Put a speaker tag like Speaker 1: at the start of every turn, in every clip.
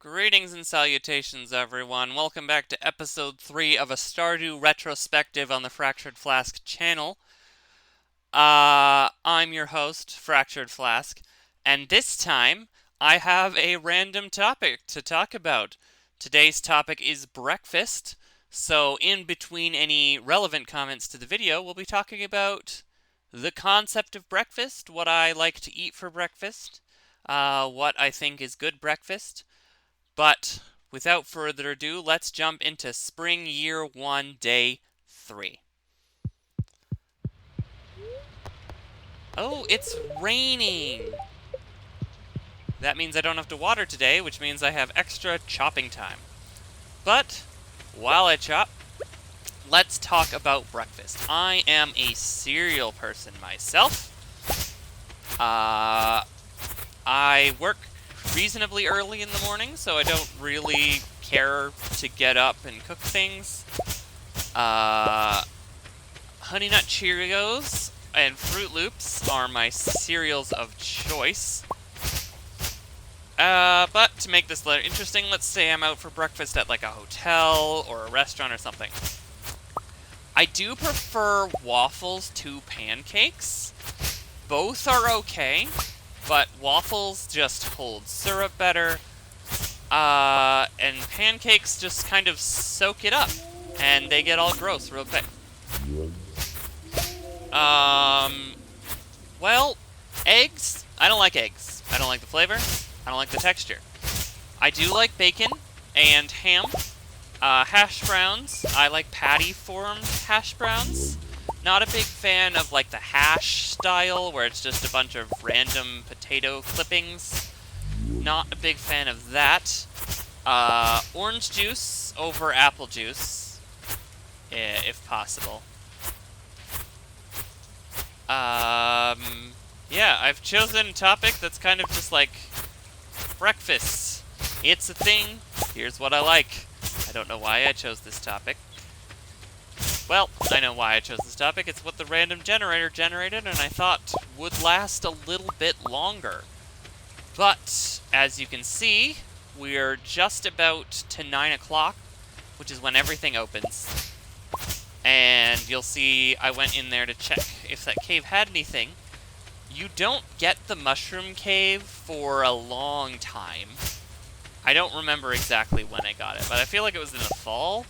Speaker 1: Greetings and salutations, everyone. Welcome back to episode 3 of a Stardew retrospective on the Fractured Flask channel. I'm your host, Fractured Flask, and this time I have a random topic to talk about. Today's topic is breakfast, so in between any relevant comments to the video, we'll be talking about the concept of breakfast, what I like to eat for breakfast, what I think is good breakfast. But without further ado, let's jump into Spring Year 1, Day 3. Oh, it's raining! That means I don't have to water today, which means I have extra chopping time. But, while I chop, let's talk about breakfast. I am a cereal person myself. I work reasonably early in the morning, so I don't really care to get up and cook things. Honey Nut Cheerios and Fruit Loops are my cereals of choice. But to make this interesting, let's say I'm out for breakfast at like a hotel or a restaurant or something. I do prefer waffles to pancakes. Both are okay, but waffles just hold syrup better, and pancakes just kind of soak it up, and they get all gross real quick. Well, eggs, I don't like eggs. I don't like the flavor, I don't like the texture. I do like bacon and ham. Hash browns, I like patty-formed hash browns. Not a big fan of like the hash style where it's just a bunch of random potato clippings. Not a big fan of that. Orange juice over apple juice, if possible. Yeah, I've chosen a topic that's kind of just like breakfast. It's a thing. Here's what I like. I don't know why I chose this topic. Well, I know why I chose this topic. It's what the random generator generated, and I thought would last a little bit longer. But, as you can see, we're just about to 9 o'clock, which is when everything opens. And you'll see I went in there to check if that cave had anything. You don't get the mushroom cave for a long time. I don't remember exactly when I got it, but I feel like it was in the fall.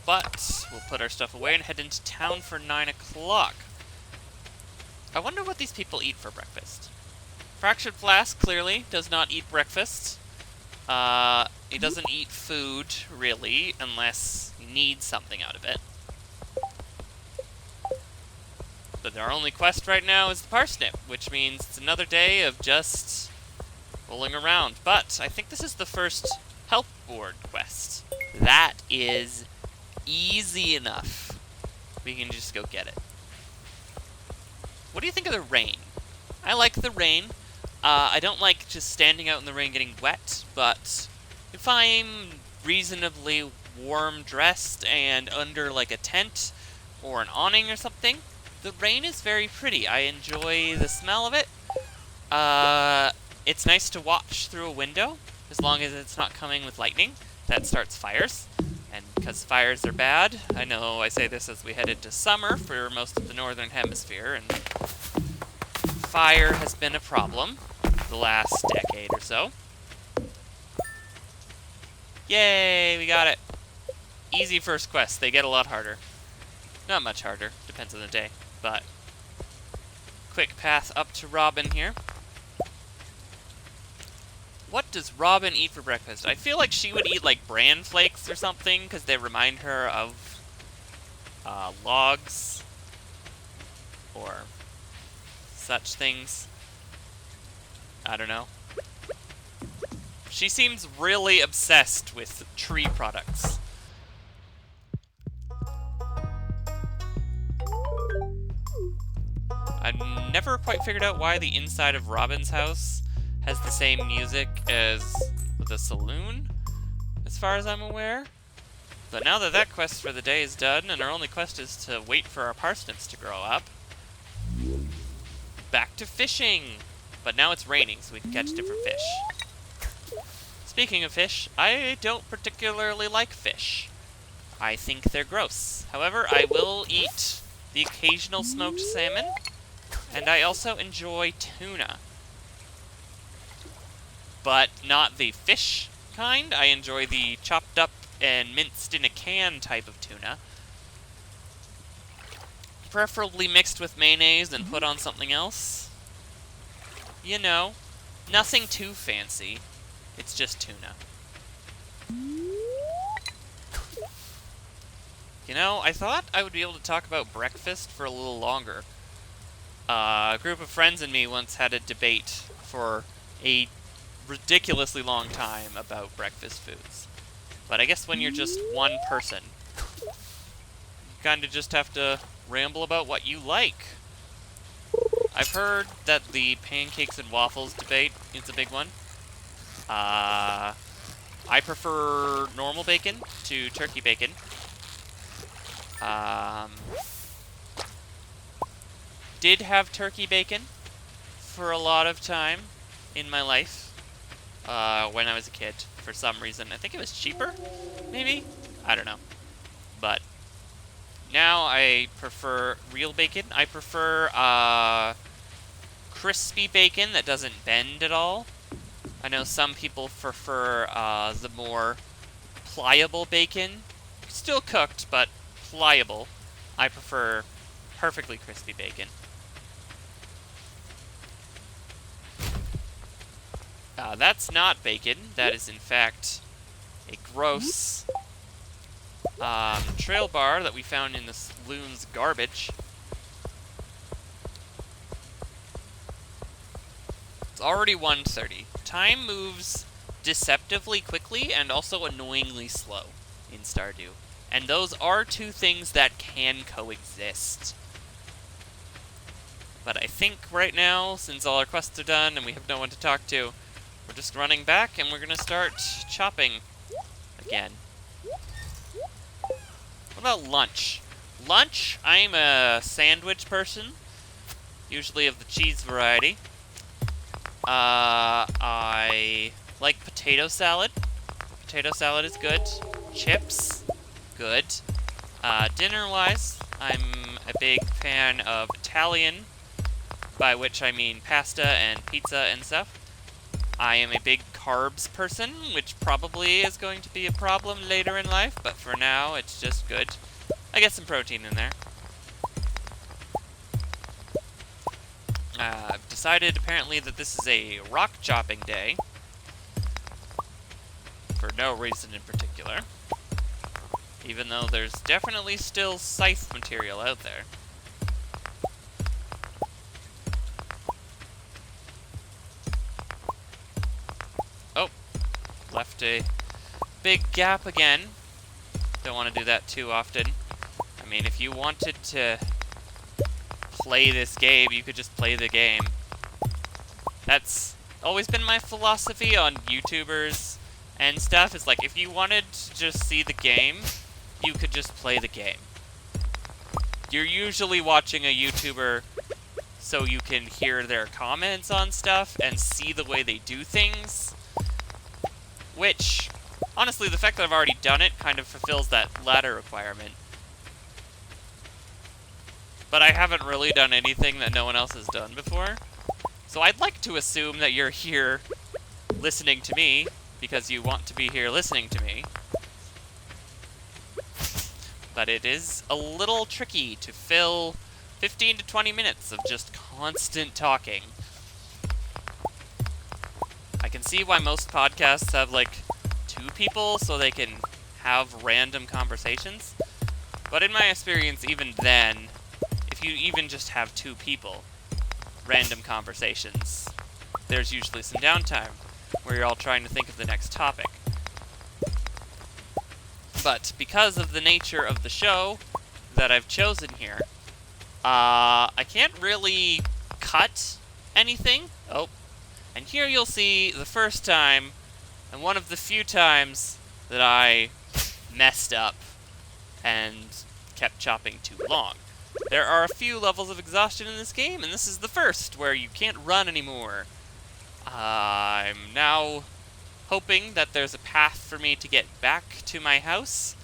Speaker 1: But we'll put our stuff away and head into town for 9 o'clock. I wonder what these people eat for breakfast. Fractured Flask clearly does not eat breakfast. He doesn't eat food, really, unless he needs something out of it. But our only quest right now is the parsnip, which means it's another day of just rolling around. But I think this is the first help board quest. That is easy enough. We can just go get it. What do you think of the rain? I like the rain. I don't like just standing out in the rain getting wet, but if I'm reasonably warm dressed and under like a tent or an awning or something, the rain is very pretty. I enjoy the smell of it. It's nice to watch through a window, as long as it's not coming with lightning. That starts fires. And because fires are bad, I know I say this as we head into summer for most of the northern hemisphere, and fire has been a problem the last decade or so. Yay, we got it. Easy first quest, they get a lot harder. Not much harder, depends on the day, but quick path up to Robin here. What does Robin eat for breakfast? I feel like she would eat like bran flakes or something, because they remind her of logs or such things. I don't know. She seems really obsessed with tree products. I've never quite figured out why the inside of Robin's house has the same music as the saloon, as far as I'm aware. But now that that quest for the day is done, and our only quest is to wait for our parsnips to grow up, back to fishing! But now it's raining, so we can catch different fish. Speaking of fish, I don't particularly like fish. I think they're gross. However, I will eat the occasional smoked salmon, and I also enjoy tuna. But not the fish kind. I enjoy the chopped up and minced in a can type of tuna. Preferably mixed with mayonnaise and put on something else. You know, nothing too fancy. It's just tuna. You know, I thought I would be able to talk about breakfast for a little longer. A group of friends and me once had a debate for a ridiculously long time about breakfast foods. But I guess when you're just one person, you kind of just have to ramble about what you like. I've heard that the pancakes and waffles debate is a big one. I prefer normal bacon to turkey bacon. Did have turkey bacon for a lot of time in my life when I was a kid for some reason. I think it was cheaper, maybe? I don't know. But now I prefer real bacon. I prefer crispy bacon that doesn't bend at all. I know some people prefer the more pliable bacon. Still cooked, but pliable. I prefer perfectly crispy bacon. That's not bacon. That is, in fact, a gross trail bar that we found in the loon's garbage. It's already 1:30. Time moves deceptively quickly and also annoyingly slow in Stardew. And those are two things that can coexist. But I think right now, since all our quests are done and we have no one to talk to, we're just running back and we're gonna start chopping again. What about lunch? Lunch, I'm a sandwich person, usually of the cheese variety. I like potato salad. Potato salad is good. Chips, good. Dinner-wise, I'm a big fan of Italian, by which I mean pasta and pizza and stuff. I am a big carbs person, which probably is going to be a problem later in life, but for now, it's just good. I get some protein in there. I've decided, apparently, that this is a rock chopping day. For no reason in particular. Even though there's definitely still scythe material out there. Oh, left a big gap again. Don't want to do that too often. I mean, if you wanted to play this game, you could just play the game. That's always been my philosophy on YouTubers and stuff. Is like, if you wanted to just see the game, you could just play the game. You're usually watching a YouTuber so you can hear their comments on stuff and see the way they do things. Which, honestly, the fact that I've already done it kind of fulfills that latter requirement. But I haven't really done anything that no one else has done before. So I'd like to assume that you're here listening to me because you want to be here listening to me. But it is a little tricky to fill 15 to 20 minutes of just constant talking. I can see why most podcasts have, like, 2 people so they can have random conversations. But in my experience, even then, if you even just have 2 people, random conversations, there's usually some downtime where you're all trying to think of the next topic. But because of the nature of the show that I've chosen here, I can't really cut anything. Oh, and here you'll see the first time, and one of the few times that I messed up and kept chopping too long. There are a few levels of exhaustion in this game, and this is the first, where you can't run anymore. I'm now hoping that there's a path for me to get back to my house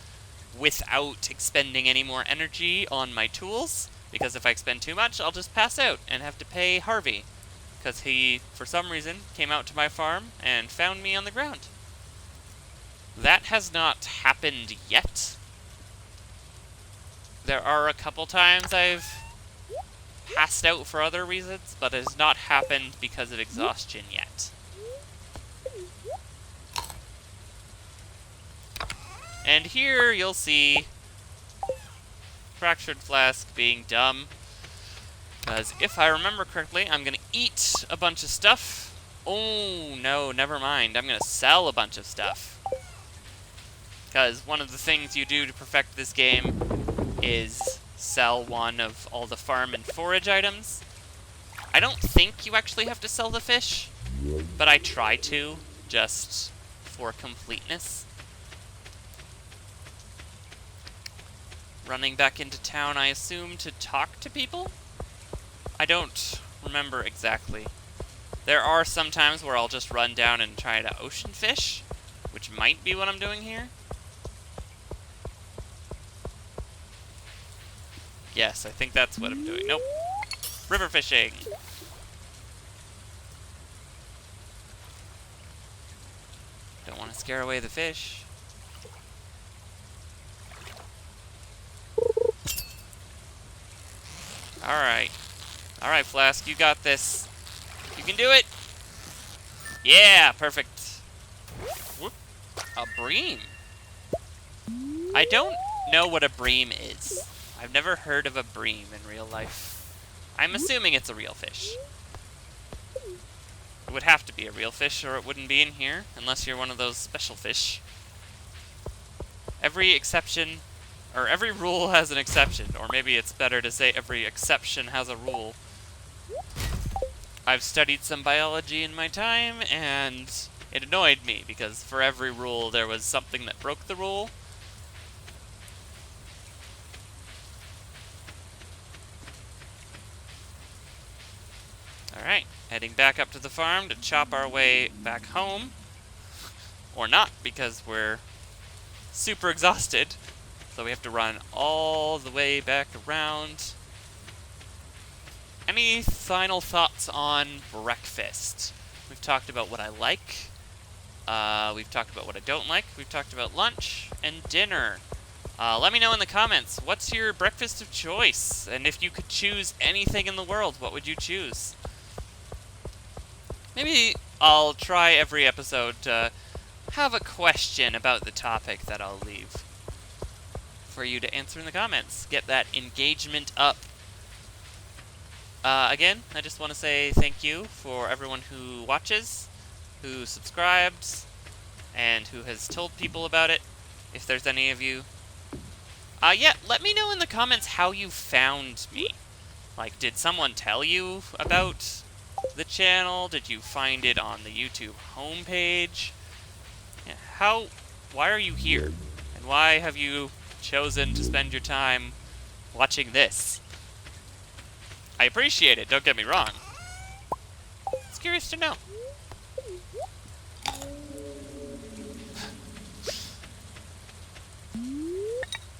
Speaker 1: without expending any more energy on my tools, because if I expend too much, I'll just pass out and have to pay Harvey, because he, for some reason, came out to my farm and found me on the ground. That has not happened yet. There are a couple times I've passed out for other reasons, but it has not happened because of exhaustion yet. And here you'll see Fractured Flask being dumb, because if I remember correctly, I'm going to eat a bunch of stuff. Oh, no, never mind. I'm going to sell a bunch of stuff. Because one of the things you do to perfect this game is sell one of all the farm and forage items. I don't think you actually have to sell the fish, but I try to, just for completeness. Running back into town, I assume, to talk to people? I don't remember exactly. There are some times where I'll just run down and try to ocean fish, which might be what I'm doing here. Yes, I think that's what I'm doing. Nope. River fishing. Don't want to scare away the fish. Alright. Alright, Flask, you got this. You can do it! Yeah, perfect. Whoop. A bream. I don't know what a bream is. I've never heard of a bream in real life. I'm assuming it's a real fish. It would have to be a real fish or it wouldn't be in here, unless you're one of those special fish. Every exception, or every rule has an exception, or maybe it's better to say every exception has a rule. I've studied some biology in my time, and it annoyed me, because for every rule there was something that broke the rule. Alright, heading back up to the farm to chop our way back home. Or not, because we're super exhausted. So we have to run all the way back around. Any final thoughts on breakfast? We've talked about what I like. We've talked about what I don't like. We've talked about lunch and dinner. Let me know in the comments, what's your breakfast of choice? And if you could choose anything in the world, what would you choose? Maybe I'll try every episode to have a question about the topic that I'll leave for you to answer in the comments. Get that engagement up. Again, I just want to say thank you for everyone who watches, who subscribes, and who has told people about it, if there's any of you. Yeah, let me know in the comments how you found me. Like, did someone tell you about the channel? Did you find it on the YouTube homepage? Yeah, why are you here? And why have you chosen to spend your time watching this? I appreciate it, don't get me wrong. It's curious to know.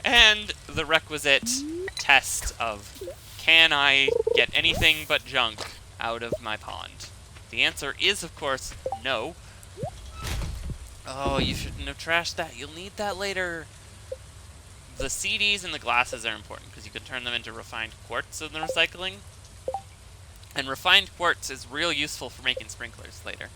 Speaker 1: And the requisite test of, can I get anything but junk out of my pond? The answer is, of course, no. Oh, you shouldn't have trashed that. You'll need that later. The CDs and the glasses are important because you can turn them into refined quartz in the recycling. And refined quartz is real useful for making sprinklers later.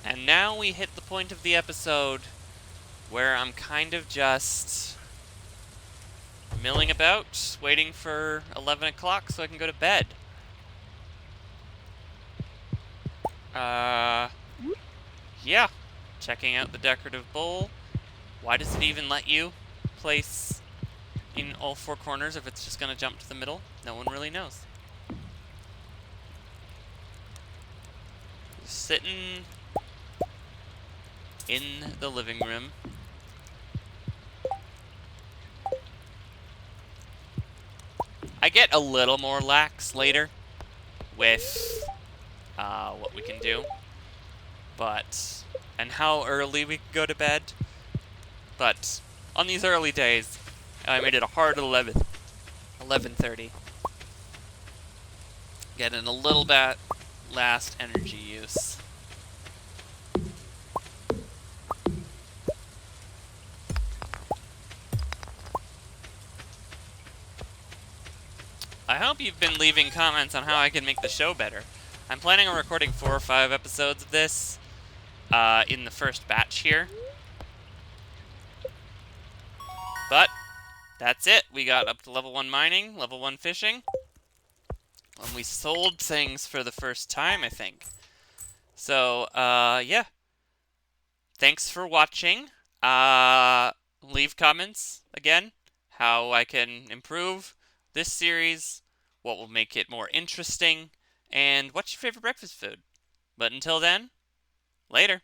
Speaker 1: And now we hit the point of the episode where I'm kind of just milling about, waiting for 11 o'clock so I can go to bed. Yeah. Checking out the decorative bowl. Why does it even let you place in all four corners if it's just gonna jump to the middle? No one really knows. Just sitting in the living room. I get a little more lax later with what we can do, and how early we can go to bed. But on these early days, I made it a hard 11:30. Getting a little bit last energy use. I hope you've been leaving comments on how I can make the show better. I'm planning on recording 4 or 5 episodes of this in the first batch here. But that's it. We got up to level 1 mining, level 1 fishing. And we sold things for the first time, I think. So, yeah. Thanks for watching. Leave comments, again, how I can improve this series, what will make it more interesting, and what's your favorite breakfast food. But until then, later.